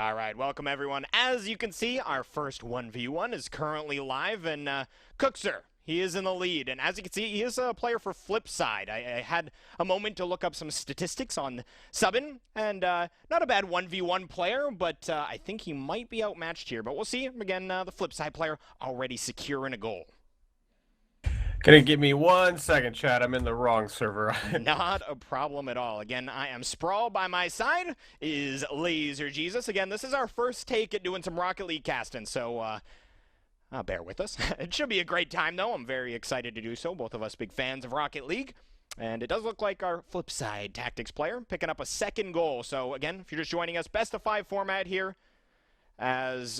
All right, welcome everyone. As you can see, our first 1v1 is currently live, and kuxir, he is in the lead. And as you can see, he is a player for Flipside. I had a moment to look up some statistics on Sub'n, and not a bad 1v1 player, but I think he might be outmatched here. But we'll see. Again, the Flipside player already securing a goal. Gonna give me 1 second, Chad. I'm in the wrong server. Not a problem at all. Again, I am Sprawl. By my side is Laser Jesus. Again, this is our first take at doing some Rocket League casting, so bear with us. It should be a great time, though. I'm very excited to do so. Both of us big fans of Rocket League. And it does look like our Flipside Tactics player picking up a second goal. So, again, if you're just joining us, best of 5 format here. As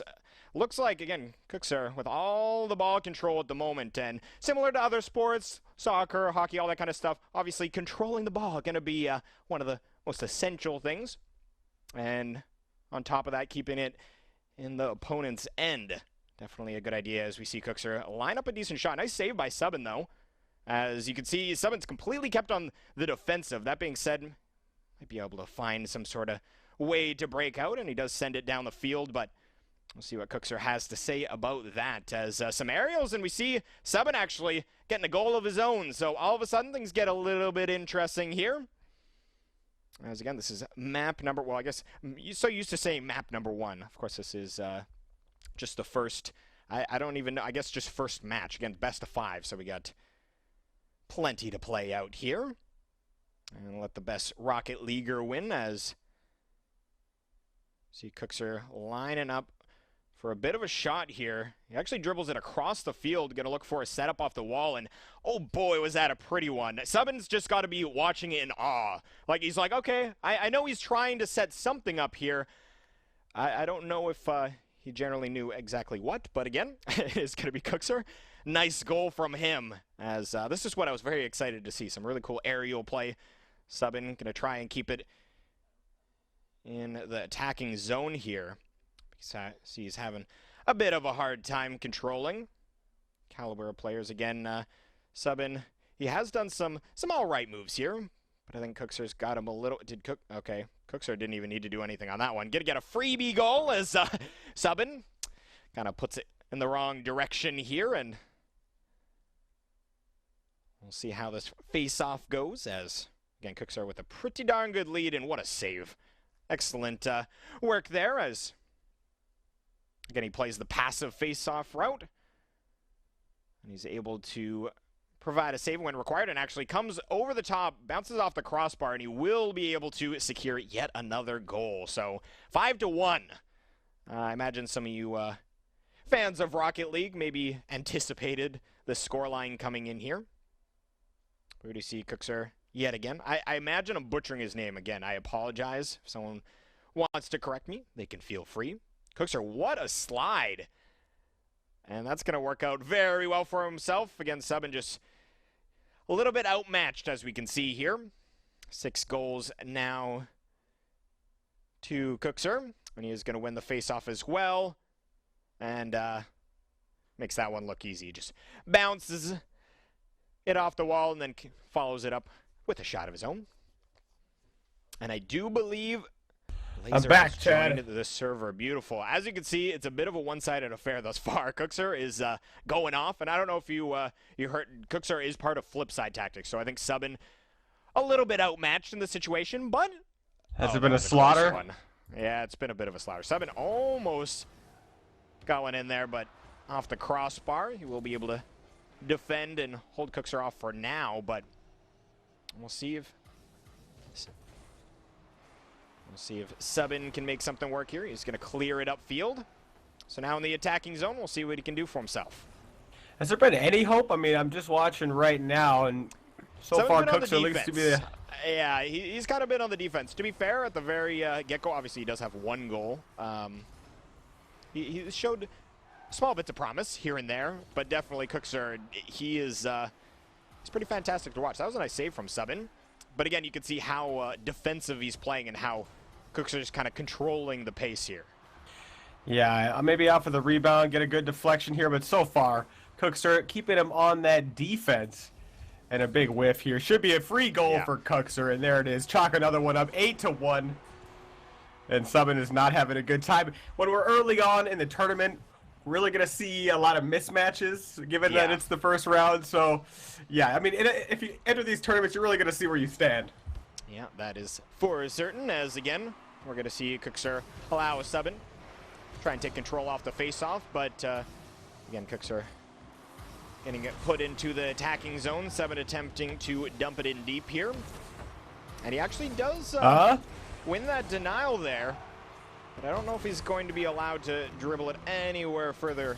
looks like, again, kuxir with all the ball control at the moment. And similar to other sports, soccer, hockey, all that kind of stuff, obviously controlling the ball going to be one of the most essential things. And on top of that, keeping it in the opponent's end. Definitely a good idea as we see kuxir line up a decent shot. Nice save by Sub'n, though. As you can see, Sub'n's completely kept on the defensive. That being said, might be able to find some sort of way to break out, and he does send it down the field, but we'll see what kuxir has to say about that. As some aerials, and we see Sub'n actually getting a goal of his own. So all of a sudden, things get a little bit interesting here. As again, this is map number, well, I guess, you're so used to saying map number 1. Of course, this is just the first, I don't even know, I guess just first match. Again, best of 5, so we got plenty to play out here. And let the best Rocket Leaguer win as see kuxir lining up for a bit of a shot here. He actually dribbles it across the field, going to look for a setup off the wall, and oh boy, was that a pretty one. Sub'n's just got to be watching it in awe. Like, he's like, okay, I know he's trying to set something up here. I don't know if he generally knew exactly what, but again, it's going to be kuxir. Nice goal from him, as this is what I was very excited to see. Some really cool aerial play. Sub'n going to try and keep it in the attacking zone here. See, he's having a bit of a hard time controlling. Caliber players again. Sub'n, he has done some all right moves here, but I think kuxir's got him a little. Okay, kuxir didn't even need to do anything on that one. Gonna get a freebie goal as Sub'n kind of puts it in the wrong direction here, and we'll see how this face-off goes. As again, kuxir with a pretty darn good lead, and what a save! Excellent work there. As again, he plays the passive face-off route, and he's able to provide a save when required, and actually comes over the top, bounces off the crossbar, and he will be able to secure yet another goal. So 5-1. I imagine some of you fans of Rocket League maybe anticipated the scoreline coming in here. We do see kuxir yet again. I imagine I'm butchering his name again. I apologize. If someone wants to correct me, they can feel free. kuxir, what a slide. And that's going to work out very well for himself. Again, Sub'n just a little bit outmatched, as we can see here. 6 goals now to kuxir. And he is going to win the face-off as well. And makes that one look easy. Just bounces it off the wall and then follows it up with a shot of his own. And I do believe Laser I'm back, Chad. Into the server. Beautiful. As you can see, it's a bit of a one-sided affair thus far. kuxir is going off, and I don't know if you heard, kuxir is part of Flipside Tactics, so I think Sub'n a little bit outmatched in the situation, but Has it been a slaughter? Yeah, it's been a bit of a slaughter. Sub'n almost got one in there, but off the crossbar, he will be able to defend and hold kuxir off for now, but we'll see if Sub'n can make something work here. He's going to clear it upfield. So now in the attacking zone, we'll see what he can do for himself. Has there been any hope? I mean, I'm just watching right now, and so far kuxir looks to be the... Yeah, he's kind of been on the defense. To be fair, at the very get-go, obviously he does have 1 goal. He showed small bits of promise here and there, but definitely kuxir, he's pretty fantastic to watch. That was a nice save from Sub'n. But again, you can see how defensive he's playing and how kuxir's kind of controlling the pace here. Yeah, maybe out for the rebound, get a good deflection here, but so far, kuxir keeping him on that defense. And a big whiff here. Should be a free goal for kuxir, and there it is. Chalk another one up, 8-1. And Sub'n is not having a good time. When we're early on in the tournament, we're really going to see a lot of mismatches, given that it's the first round. So, yeah, I mean, if you enter these tournaments, you're really going to see where you stand. Yeah, that is for certain, as, again, we're going to see kuxir allow a Sub'n try and take control off the face-off, but, again, kuxir getting it put into the attacking zone. Sub'n attempting to dump it in deep here. And he actually does win that denial there. But I don't know if he's going to be allowed to dribble it anywhere further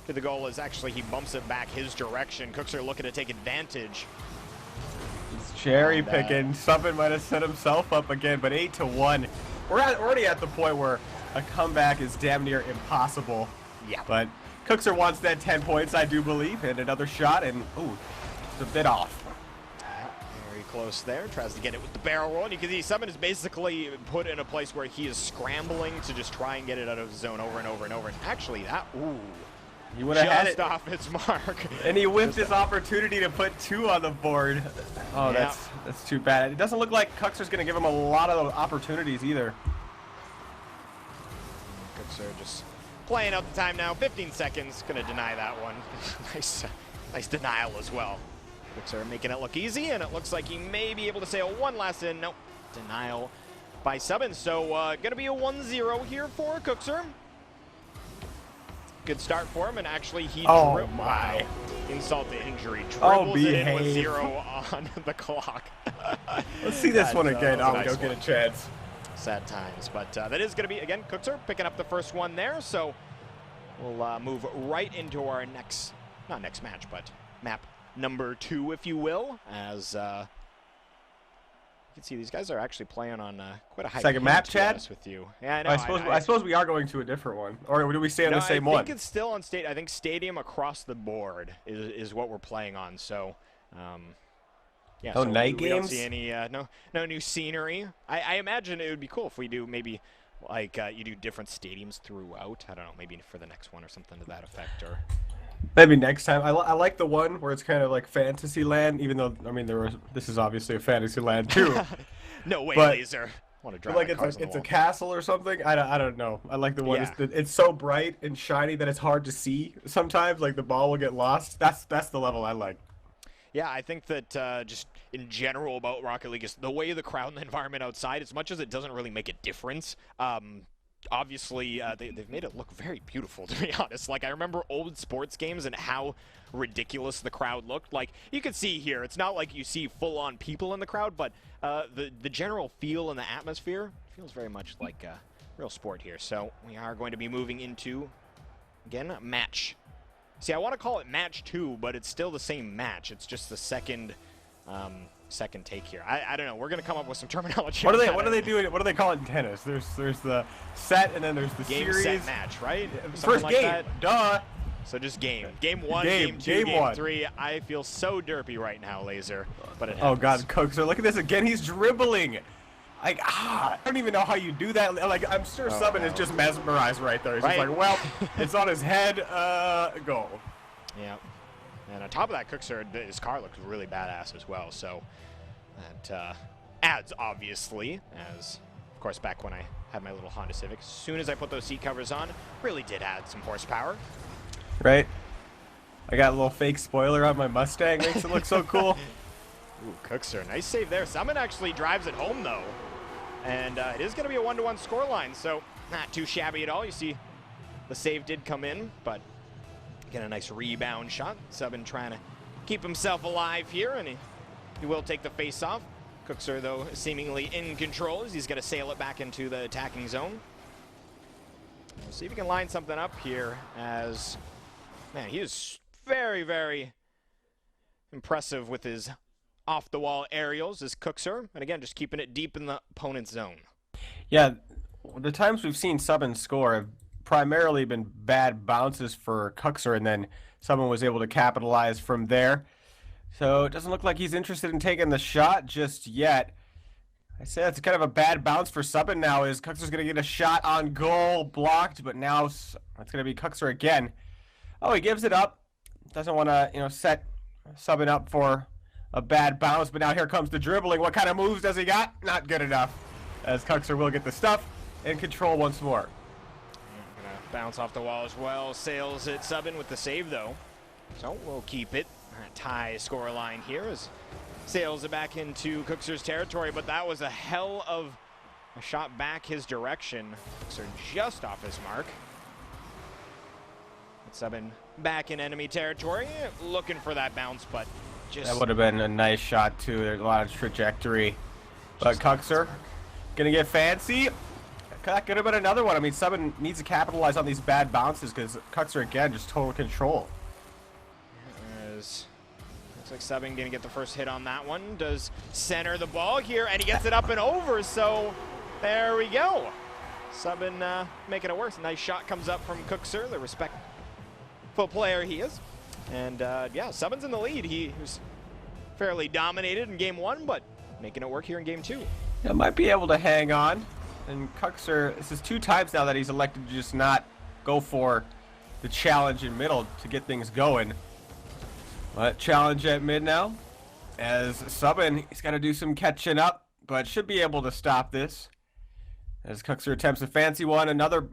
to the goal, as actually he bumps it back his direction. kuxir looking to take advantage. He's cherry picking. Sub'n might have set himself up again, but 8-1. We're already at the point where a comeback is damn near impossible. Yeah. But kuxir wants that 10 points, I do believe, and another shot, and ooh, it's a bit off. Very close there. Tries to get it with the barrel roll, and you can see Sub'n is basically put in a place where he is scrambling to just try and get it out of the zone over and over and over. And actually, that he would have had it off its mark, and he whiffed his opportunity to put 2 on the board. Oh, that's too bad. It doesn't look like kuxir's going to give him a lot of opportunities either. kuxir just playing out the time now. 15 seconds. Going to deny that one. nice denial as well. kuxir making it look easy, and it looks like he may be able to sail one last in. Nope. Denial by Sub'n. So going to be a 1-0 here for kuxir. Good start for him, and actually he insult to injury. Dribbles it in with 0 on the clock. Let's see this one again. I'll go get a chance. Sad times, but that is going to be, again, kuxir picking up the first one there. So we'll move right into our not next match, but map number 2, if you will, as you can see these guys are actually playing on quite a high second map, Chad. With you. Yeah, I know. I suppose we are going to a different one, or do we stay on the same one? I think it's still on state. I think stadium across the board is what we're playing on. So, yeah. No so night we games. Don't see any no new scenery. I imagine it would be cool if we do maybe like you do different stadiums throughout. I don't know, maybe for the next one or something to that effect, or. Maybe next time. I like the one where it's kind of like fantasy land, even though, I mean, this is obviously a fantasy land too. No way, Laser. I want to drive like it's a castle or something. I don't know. I like the one. Yeah. It's so bright and shiny that it's hard to see sometimes. Like the ball will get lost. That's the level I like. Yeah, I think that just in general about Rocket League is the way the crowd and the environment outside, as much as it doesn't really make a difference, obviously, they've made it look very beautiful, to be honest. Like, I remember old sports games and how ridiculous the crowd looked. Like, you can see here, it's not like you see full-on people in the crowd, but the general feel and the atmosphere feels very much like a real sport here. So we are going to be moving into, again, match. See, I want to call it match 2, but it's still the same match. It's just the second take here. I don't know. We're gonna come up with some terminology. What do they do? What do they call it in tennis? There's the set, and then there's the game, series. Set, match, right? First like game. That. Duh. So just game. Game 1, game 2, game 3. I feel so derpy right now, Laser. But it happens. Oh God, kuxir, look at this again. He's dribbling. Like, I don't even know how you do that. Like, I'm sure Sub'n is just mesmerized right there. He's just like, well, it's on his head. Goal. Yeah. And on top of that, kuxir, his car looks really badass as well. So that adds, obviously, as, of course, back when I had my little Honda Civic, as soon as I put those seat covers on, really did add some horsepower. Right. I got a little fake spoiler on my Mustang. Makes it look so cool. Ooh, kuxir, nice save there. Sub'n actually drives it home, though. And it is going to be a 1-1 scoreline, so not too shabby at all. You see the save did come in, but get a nice rebound shot. Sub'n trying to keep himself alive here, and he will take the face-off. kuxir, though, seemingly in control as he's going to sail it back into the attacking zone. We'll see if he can line something up here as, man, he is very, very impressive with his off-the-wall aerials as kuxir, and again, just keeping it deep in the opponent's zone. Yeah, the times we've seen Sub'n score have primarily been bad bounces for kuxir, and then Sub'n was able to capitalize from there. So it doesn't look like he's interested in taking the shot just yet. I say that's kind of a bad bounce for Sub'n now, is kuxir's going to get a shot on goal, blocked, but now it's going to be kuxir again. Oh, he gives it up. Doesn't want to, set Sub'n up for a bad bounce, but now here comes the dribbling. What kind of moves does he got? Not good enough, as kuxir will get the stuff. in control once more. Gonna bounce off the wall as well. Sails it Sub'n with the save though. So we'll keep it. Tie score line here as sails it back into kuxir's territory, but that was a hell of a shot back his direction. kuxir just off his mark. Sub'n back in enemy territory, looking for that bounce, but just... That would have been a nice shot too. There's a lot of trajectory. But kuxir gonna get fancy. That could have been another one. I mean, Sub'n needs to capitalize on these bad bounces because kuxir, again, just total control. Looks like Sub'n gonna get the first hit on that one. Does center the ball here, and he gets it up and over, so there we go. Sub'n making it worse. Nice shot comes up from kuxir, the respectful player he is. And yeah, Sub'n's in the lead. He was fairly dominated in game one, but making it work here in game two. Yeah, might be able to hang on. And kuxir, this is 2 times now that he's elected to just not go for the challenge in middle to get things going. But challenge at mid now, as Sub'n, he's got to do some catching up, but should be able to stop this. As kuxir attempts a fancy one, another...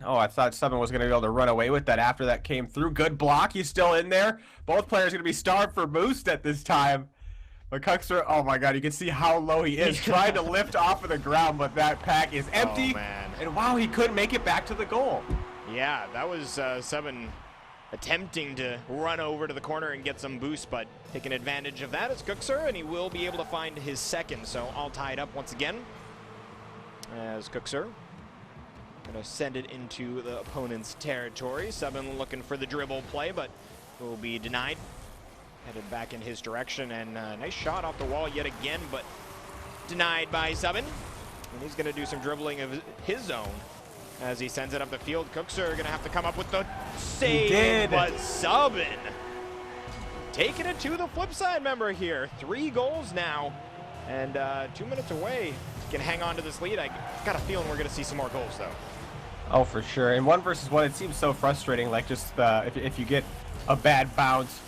Oh, I thought Sub'n was going to be able to run away with that after that came through. Good block, he's still in there. Both players going to be starved for boost at this time. But kuxir, oh my god, you can see how low he is, trying to lift off of the ground, but that pack is empty. Oh, man. And wow, he couldn't make it back to the goal. Yeah, that was Sub'n attempting to run over to the corner and get some boost, but taking advantage of that is kuxir, and he will be able to find his second. So all tied up once again as kuxir gonna send it into the opponent's territory. Sub'n looking for the dribble play, but will be denied. Headed back in his direction, and nice shot off the wall yet again, but denied by Sub'n. And he's gonna do some dribbling of his own as he sends it up the field. kuxir gonna have to come up with the save, but Sub'n taking it to the flip side member here. 3 goals now, and 2 minutes away. Can hang on to this lead. I got a feeling we're gonna see some more goals though. Oh, for sure. In 1 versus 1, it seems so frustrating. Like just if you get a bad bounce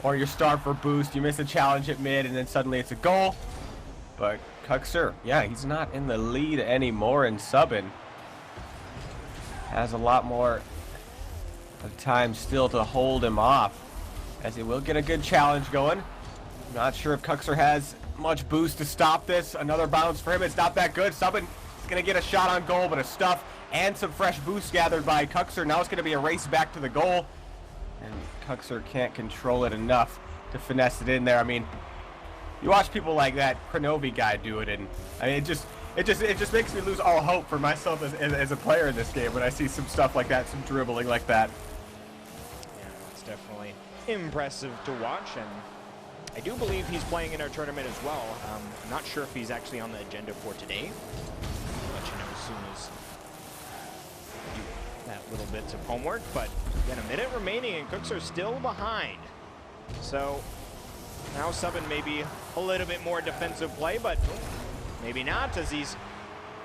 or you're starved for boost, you miss a challenge at mid, and then suddenly it's a goal. But kuxir, yeah, he's not in the lead anymore, and Sub'n has a lot more of time still to hold him off, as he will get a good challenge going. Not sure if kuxir has much boost to stop this. Another bounce for him. It's not that good. Sub'n is going to get a shot on goal, but a stuff and some fresh boost gathered by kuxir. Now it's going to be a race back to the goal, and kuxir can't control it enough to finesse it in there. I mean, you watch people like that Kronovi guy do it, and I mean, it just makes me lose all hope for myself as a player in this game when I see some stuff like that, some dribbling like that. Yeah, it's definitely impressive to watch, and I do believe he's playing in our tournament as well. I'm not sure if he's actually on the agenda for today. I'll let you know as soon as I do that little bits of homework, but again, a minute remaining and kuxir's still behind. So now Sub'n maybe a little bit more defensive play, but maybe not, as he's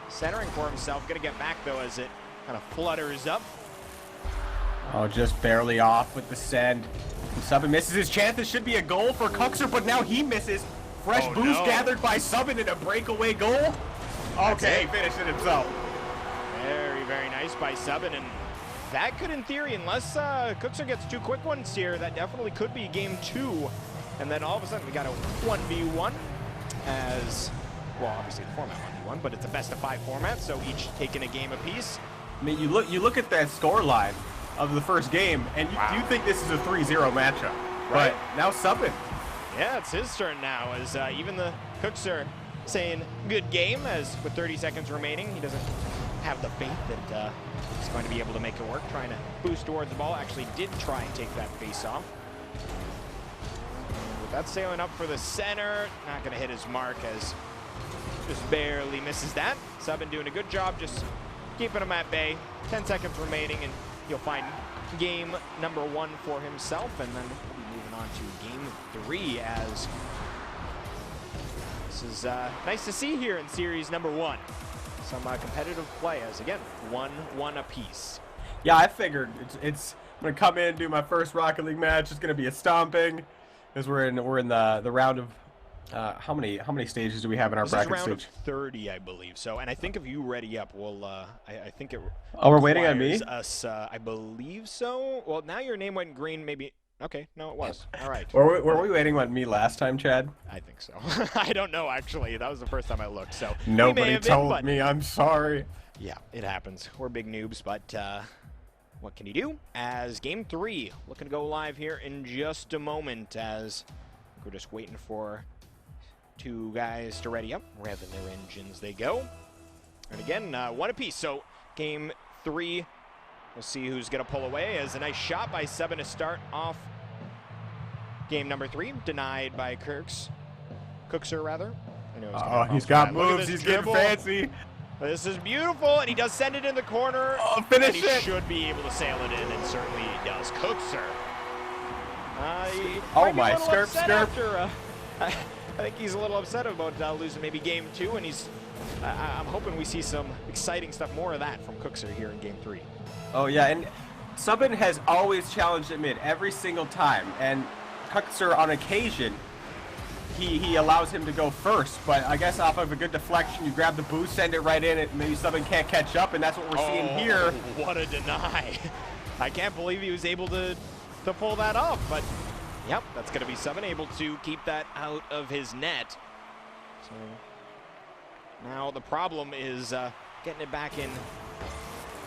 centering for himself. Gonna get back though as it kind of flutters up. Oh, just barely off with the send. And Sub'n misses his chance. This should be a goal for kuxir, but now he misses. Fresh boost gathered by Sub'n in a breakaway goal. Okay, he finished it himself. Very, very nice by Sub'n, and that could, in theory, unless kuxir gets 2 quick ones here, that definitely could be game 2. And then all of a sudden we got a 1v1 as, well, obviously the format 1v1, but it's a best-of-5 format, so each taking a game apiece. I mean, you look at that score line of the first game, and you think this is a 3-0 matchup. Right. But now Sub'n. Yeah, it's his turn now, as even the kuxir saying good game, as with 30 seconds remaining, he doesn't have the faith that he's going to be able to make it work. Trying to boost towards the ball, actually did try and take that face off. With that sailing up for the center, not going to hit his mark, as just barely misses that. Sub'n doing a good job just keeping him at bay. 10 seconds remaining, and he'll find game number 1 for himself, and then we'll be moving on to game 3, as this is nice to see here in series number 1. Some competitive play, as again, 1-1 apiece. Yeah, I figured it's I'm gonna come in, do my first Rocket League match. It's gonna be a stomping, as we're in the round of How many stages do we have in our This bracket is round stage? of 30, I believe. So, and I think if you ready up, we'll. I think it. Oh, we're waiting on me? requires Us, I believe so. Well, now your name went green. Maybe. Okay, no, it was. All right. Were we waiting on me last time, Chad? I think so. I don't know actually. That was the first time I looked. So Nobody told me. I'm sorry. Yeah, it happens. We're big noobs, but what can you do? As game 3, looking to go live here in just a moment. As we're just waiting for 2 guys to ready up, revving their engines. They go, and again, 1 apiece. So game 3. We'll see who's going to pull away, as a nice shot by Sub'n to start off game number 3. Denied by Kuxir, rather. I know He's got moves. He's getting fancy. This is beautiful, and he does send it in the corner. Oh, finish it! He should be able to sail it in, and certainly he does. Kuxir. Oh my, skirp. I think he's a little upset about losing maybe game 2, and he's. I'm hoping we see some exciting stuff, more of that from Kuxir here in game 3. Oh yeah, and Sub'n has always challenged at mid every single time, and Kuxir on occasion he allows him to go first, but I guess off of a good deflection, you grab the boost, send it right in, and maybe Sub'n can't catch up, and that's what we're seeing here. What a deny. I can't believe he was able to pull that off, but yep, that's going to be Sub'n able to keep that out of his net. So now the problem is getting it back in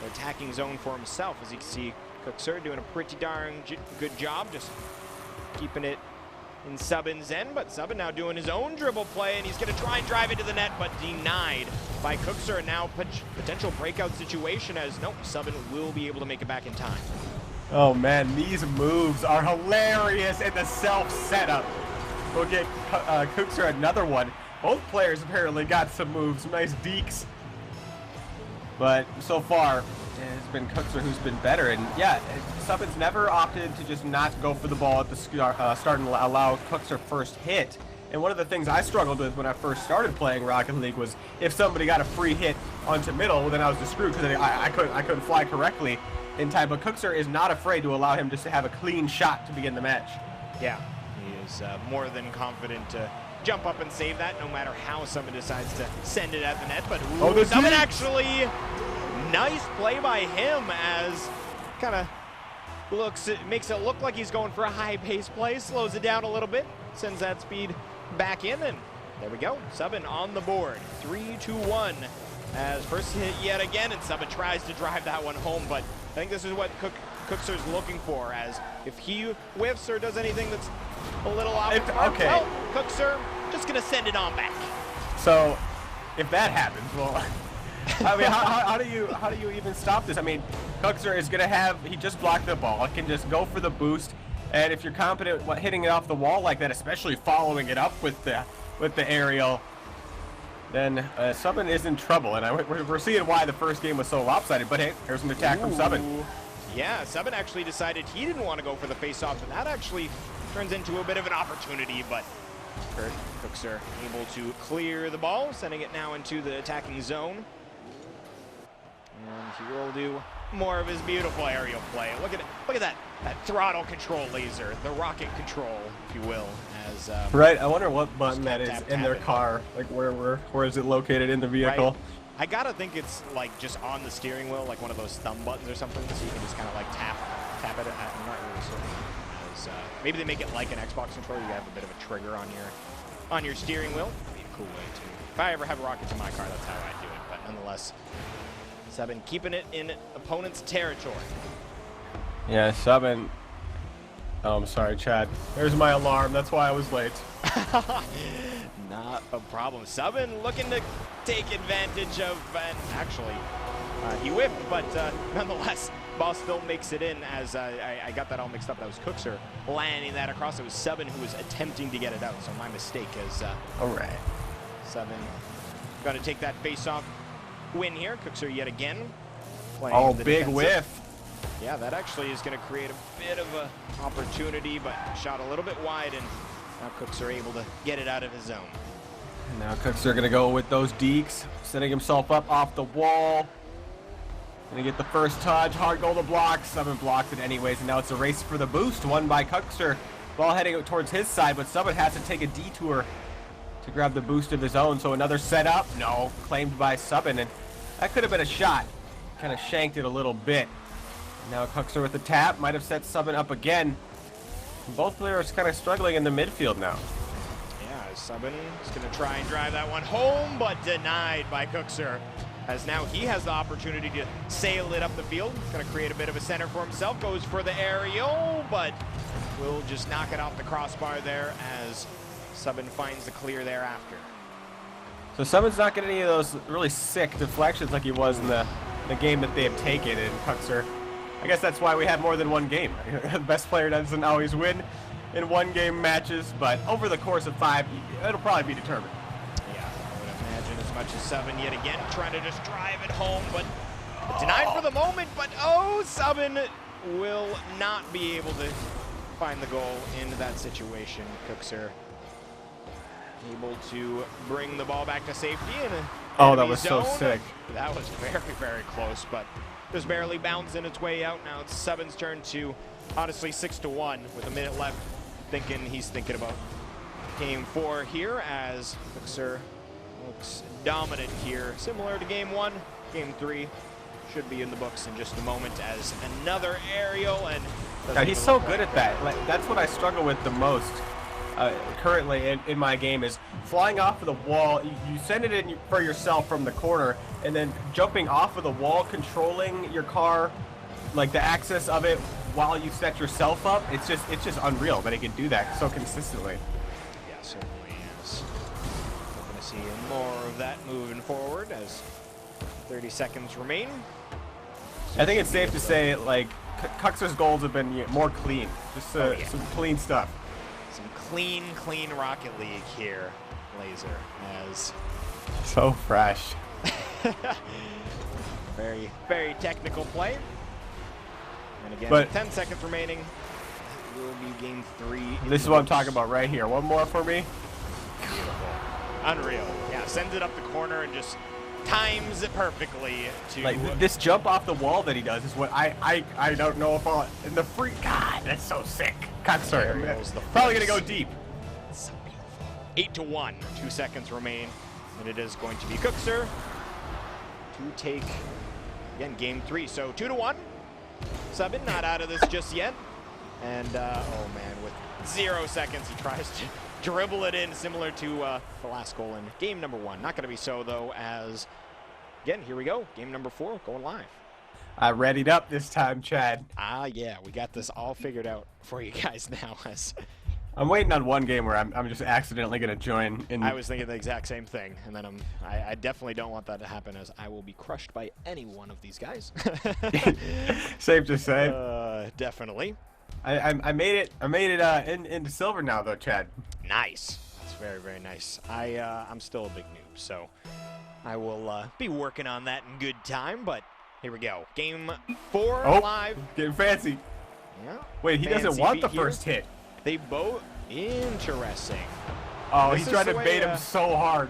the attacking zone for himself. As you can see, Kuxir doing a pretty darn good job just keeping it in Sub'n's end, but Sub'n now doing his own dribble play, and he's going to try and drive into the net, but denied by Kuxir. And now potential breakout situation, as nope, Sub'n will be able to make it back in time. Oh man, these moves are hilarious in the self setup. We'll get Kuxir another one. Both players apparently got some moves, some nice deeks. But so far, it's been Kuxir who's been better. And yeah, Sub'n's never opted to just not go for the ball at the start and allow Kuxir first hit. And one of the things I struggled with when I first started playing Rocket League was if somebody got a free hit onto middle, well, then I was just screwed because I couldn't fly correctly in time. But Kuxir is not afraid to allow him just to have a clean shot to begin the match. Yeah, he is more than confident to jump up and save that, no matter how Sub'n decides to send it at the net. But Sub'n actually, nice play by him, as kind of makes it look like he's going for a high-paced play, slows it down a little bit, sends that speed back in, and there we go. Sub'n on the board, 3-2-1. As first hit yet again, and Sub'n tries to drive that one home, but I think this is what Kuxir's looking for, as if he whiffs or does anything that's a little off the mark, okay. well, Kuxir just gonna send it on back. So, if that happens, well, I mean, how do you even stop this? I mean, Kuxir is gonna he just blocked the ball, can just go for the boost, and if you're confident hitting it off the wall like that, especially following it up with the aerial, then Sub'n is in trouble, and we're seeing why the first game was so lopsided. But hey, here's an attack from Sub'n. Yeah, Sub'n actually decided he didn't want to go for the face-off, and that actually turns into a bit of an opportunity, but Kuxir able to clear the ball, sending it now into the attacking zone. And he will do more of his beautiful aerial play. Look at that throttle control laser, the rocket control, if you will. As right, I wonder what button that is in their it. car. Like where is it located in the vehicle? Right. I gotta think it's like just on the steering wheel, like one of those thumb buttons or something, so you can just kind of like tap it. I'm not really certain. As, maybe they make it like an Xbox controller. You have a bit of a trigger on your steering wheel. That'd be a cool way to. If I ever have rockets in my car, that's how I do it. But nonetheless, Sub'n keeping it in opponent's territory. Yeah, Sub'n. Oh, I'm sorry, Chad. There's my alarm. That's why I was late. Not a problem. Sub'n looking to take advantage of, and actually, he whipped, but nonetheless, ball still makes it in. As I got that all mixed up. That was Kuxir landing that across. It was Sub'n who was attempting to get it out, so my mistake. As all right, Sub'n got to take that face-off win here. Kuxir yet again. Oh, big whiff. Yeah, that actually is going to create a bit of an opportunity, but shot a little bit wide, and now Kuxir able to get it out of his zone. And now Kuxir going to go with those deeks, setting himself up off the wall. Going to get the first touch, hard goal to block. Sub'n blocked it anyways, and now it's a race for the boost, won by Kuxir. Ball heading towards his side, but Sub'n has to take a detour to grab the boost of his own. So another setup. No, claimed by Sub'n, and that could have been a shot. Kind of shanked it a little bit. Now kuxir with the tap. Might have set Sub'n up again. Both players kind of struggling in the midfield now. Yeah, Sub'n is going to try and drive that one home, but denied by kuxir. As now he has the opportunity to sail it up the field. Going to create a bit of a center for himself. Goes for the aerial, but will just knock it off the crossbar there as Sub'n finds the clear thereafter. So Sub'n's not getting any of those really sick deflections like he was in the game that they have taken. And kuxir, I guess that's why we have more than one game. The best player doesn't always win in one-game matches, but over the course of 5, it'll probably be determined. Yeah, I would imagine as much as Sub'n yet again trying to just drive it home, but denied for the moment. But oh, Sub'n will not be able to find the goal in that situation. kuxir able to bring the ball back to safety in an Oh, enemy that was zone. so sick. That was very, very close, but just barely bouncing its way out. Now it's Sub'n's turn to, honestly, 6-1 with a minute left. He's thinking about game 4 here as kuxir looks dominant here. Similar to game 1, game 3 should be in the books in just a moment as another aerial. And yeah, he's so good at that. Like, that's what I struggle with the most currently in my game is flying off of the wall. You send it in for yourself from the corner, and then jumping off of the wall, controlling your car, like the access of it while you set yourself up. It's just unreal that he can do that so consistently. Yeah, certainly is. We're going to see more of that moving forward as 30 seconds remain. I think it's safe to say, like, kuxir's goals have been more clean. Just some clean stuff. Some clean Rocket League here, Laser, as so fresh. very, very technical play. And again, but 10 seconds remaining. That will be game 3. This is what I'm talking about right here. One more for me. Beautiful. Unreal. Yeah, sends it up the corner and just times it perfectly to... Like, this jump off the wall that he does is what I don't know if I'll... In the free... God, that's so sick. kuxir. Probably going to go deep. So beautiful. 8-1. 2 seconds remain. And it is going to be kuxir to take, again, game 3. So 2-1. Sub'n not out of this just yet. And, oh man, with 0 seconds, he tries to dribble it in, similar to the last goal in game number 1. Not going to be so, though, as, again, here we go. Game number 4 going live. I readied up this time, Chad. Ah, yeah, we got this all figured out for you guys now. As I'm waiting on one game where I'm just accidentally going to join in. I was thinking the exact same thing, and then I definitely don't want that to happen, as I will be crushed by any one of these guys. Safe to say. Definitely. I made it into silver now, though, Chad. Nice. That's very, very nice. I'm still a big noob, so I will be working on that in good time. But here we go. Game 4 live. Getting fancy. Yeah. Wait, he doesn't want the first hit. They both. Interesting. Oh, he's trying to bait him so hard.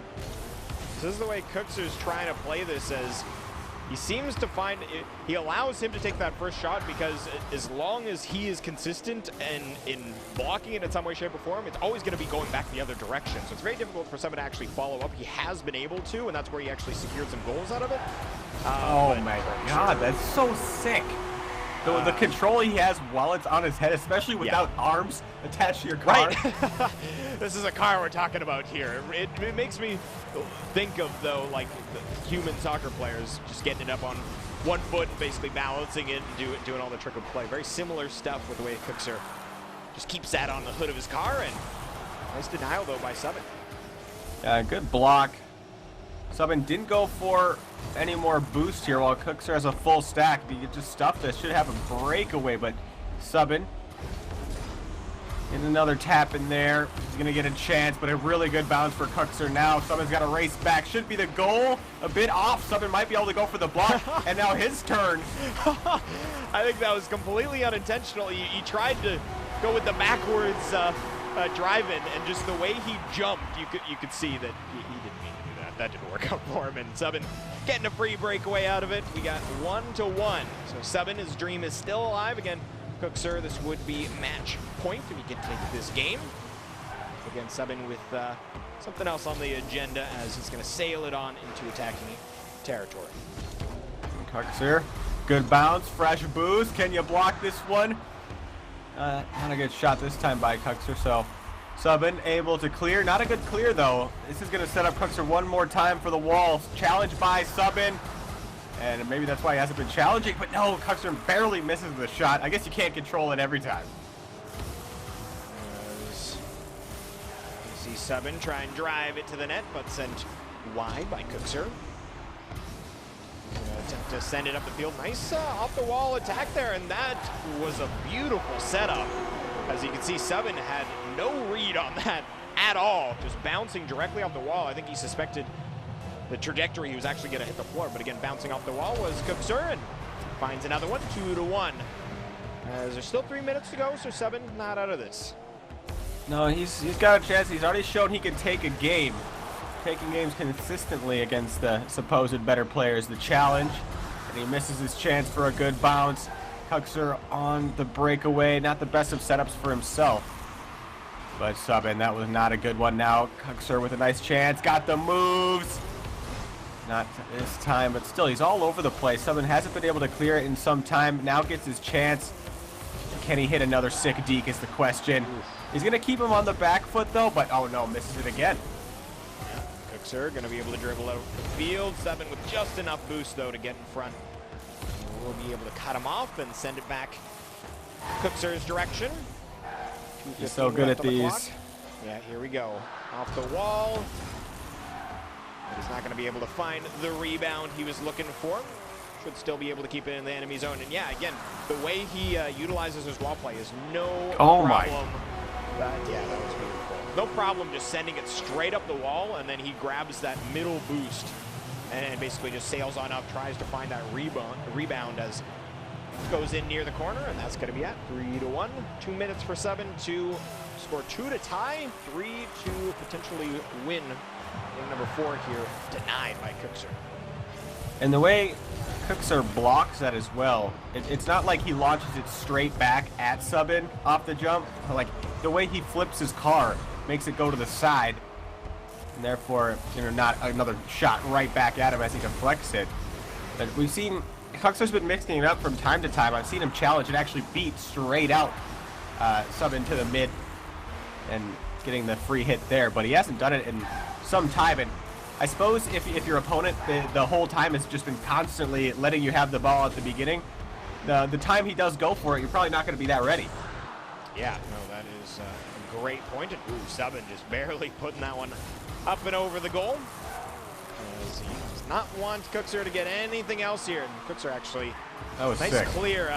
This is the way kuxir's trying to play this, as he seems to find it. He allows him to take that first shot because as long as he is consistent and in blocking it in some way, shape, or form, it's always going to be going back the other direction. So it's very difficult for someone to actually follow up. He has been able to, and that's where he actually secured some goals out of it. Oh my God, that's so sick. The control he has while it's on his head, especially without arms attached to your car. Right. This is a car we're talking about here. It makes me think of, though, like the human soccer players just getting it up on one foot and basically balancing it and doing all the trick of play. Very similar stuff with the way kuxir just keeps that on the hood of his car. And nice denial, though, by Sub'n. Good block. Sub'n didn't go for any more boost here, while kuxir has a full stack. He just stuffed this. Should have a breakaway, but Sub'n getting another tap in there. He's going to get a chance, but a really good bounce for kuxir now. Sub'n's got to race back. Should be the goal. A bit off. Sub'n might be able to go for the block, and now his turn. I think that was completely unintentional. He tried to go with the backwards drive-in, and just the way he jumped, you could see that he didn't mean to do that. That didn't work out for him, and Sub'n getting a free breakaway out of it. We got 1-1. So Sub'n, his dream is still alive. Again, kuxir, this would be match point if he can take this game. Again, Sub'n with something else on the agenda as he's going to sail it on into attacking territory. kuxir, good bounce, fresh boost. Can you block this one? Not a good shot this time by kuxir, so Sub'n able to clear. Not a good clear, though. This is going to set up kuxir one more time for the wall. Challenged by Sub'n. And maybe that's why he hasn't been challenging, but no, kuxir barely misses the shot. I guess you can't control it every time. You see Sub'n try and drive it to the net, but sent wide by kuxir. Attempt to send it up the field. Nice off-the-wall attack there, and that was a beautiful setup. As you can see, Sub'n had no read on that at all, just bouncing directly off the wall. I think he suspected the trajectory he was actually going to hit the floor, but again, bouncing off the wall was kuxir, and finds another one, 2-1. As there's still 3 minutes to go, so Sub'n not out of this. No, he's got a chance. He's already shown he can take a game. Taking games consistently against the supposed better players. The challenge, and he misses his chance for a good bounce. kuxir on the breakaway, not the best of setups for himself. But Sub'n, that was not a good one. Now kuxir with a nice chance, got the moves. Not this time, but still, he's all over the place. Sub'n hasn't been able to clear it in some time. Now gets his chance. Can he hit another sick deke is the question. He's going to keep him on the back foot, though, but oh no, misses it again. kuxir going to be able to dribble out the field. Sub'n with just enough boost, though, to get in front. We'll be able to cut him off and send it back kuxir's direction. He's so good at these. Yeah, here we go. Off the wall. He's not going to be able to find the rebound he was looking for. Should still be able to keep it in the enemy zone. And yeah, again, the way he utilizes his wall play is no problem. Yeah, that was beautiful. No problem just sending it straight up the wall, and then he grabs that middle boost and basically just sails on up, tries to find that rebound as goes in near the corner, and that's going to be at 3-1. 2 minutes for Sub'n to score 2 to tie, 3 to potentially win. Game number 4 here, denied by kuxir. And the way kuxir blocks that as well, it's not like he launches it straight back at Sub'n off the jump. Like, the way he flips his car makes it go to the side, and therefore, not another shot right back at him as he deflects it. But we've seen kuxir's been mixing it up from time to time. I've seen him challenge and actually beat straight out Sub'n to the mid and getting the free hit there, but he hasn't done it in some time. And I suppose if your opponent the whole time has just been constantly letting you have the ball at the beginning, the time he does go for it, you're probably not going to be that ready. Yeah, no, that is a great point. And Sub'n just barely putting that one up and over the goal. As he does not want kuxir to get anything else here. And kuxir actually, that was nice sick. Clear.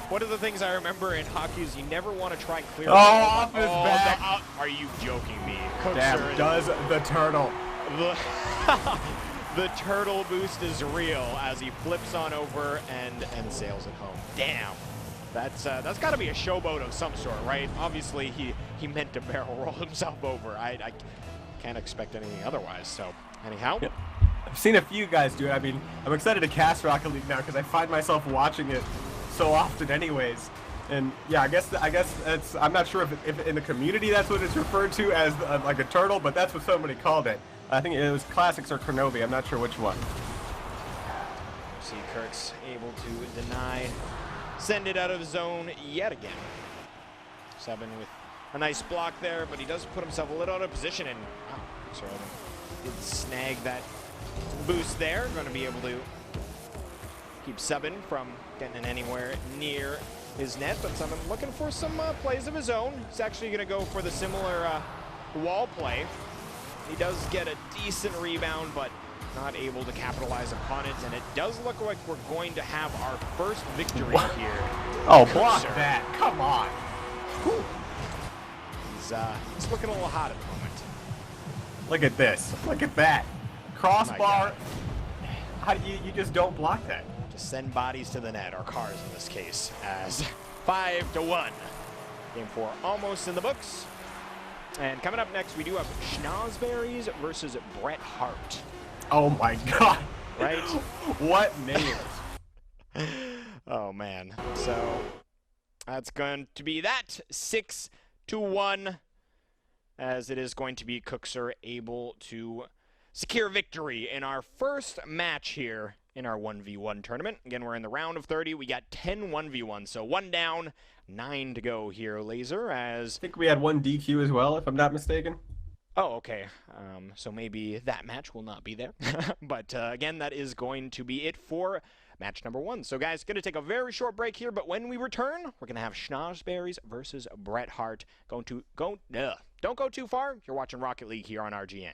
One of the things I remember in hockey is you never want to try and clear. Oh, off his back. Are you joking me? Damn, does the turtle. The turtle boost is real as he flips on over and sails it home. Damn. That's got to be a showboat of some sort, right? Obviously, he meant to barrel roll himself over. I can't expect anything otherwise. So, anyhow. Yep. I've seen a few guys do it. I mean, I'm excited to cast Rocket League now because I find myself watching it so often anyways. And yeah, I guess that's, I'm not sure if in the community that's what it's referred to as like a turtle, but that's what somebody called it. I think it was Classics or Kronovi. I'm not sure which one. See Kirk's able to deny, send it out of zone yet again. Sub'n with a nice block there, but he does put himself a little out of position, and sorry, did snag that boost there. Going to be able to keep Sub'n from getting anywhere near his net, but Sub'n looking for some plays of his own. He's actually going to go for the similar wall play. He does get a decent rebound, but not able to capitalize upon it, and it does look like we're going to have our first victory here. Oh, block that. Come on. Whew. He's looking a little hot at the moment. Look at this. Look at that. Crossbar. How do you just don't block that? Just send bodies to the net, or cars in this case, as 5-1. Game 4 almost in the books. And coming up next, we do have Schnozberries versus Bret Hart. Oh my God. Right? What names? Oh man. So that's going to be that 6-1 as it is going to be Kuxir able to secure victory in our first match here in our 1v1 tournament. Again, we're in the round of 30. We got 10 1v1, so 1 down, 9 to go here, Laser, as... I think we had 1 DQ as well, if I'm not mistaken. Oh, okay. So maybe that match will not be there. But again, that is going to be it for match number 1. So guys, going to take a very short break here, but when we return, we're going to have Schnozberries versus Bret Hart. Don't go too far. You're watching Rocket League here on RGN.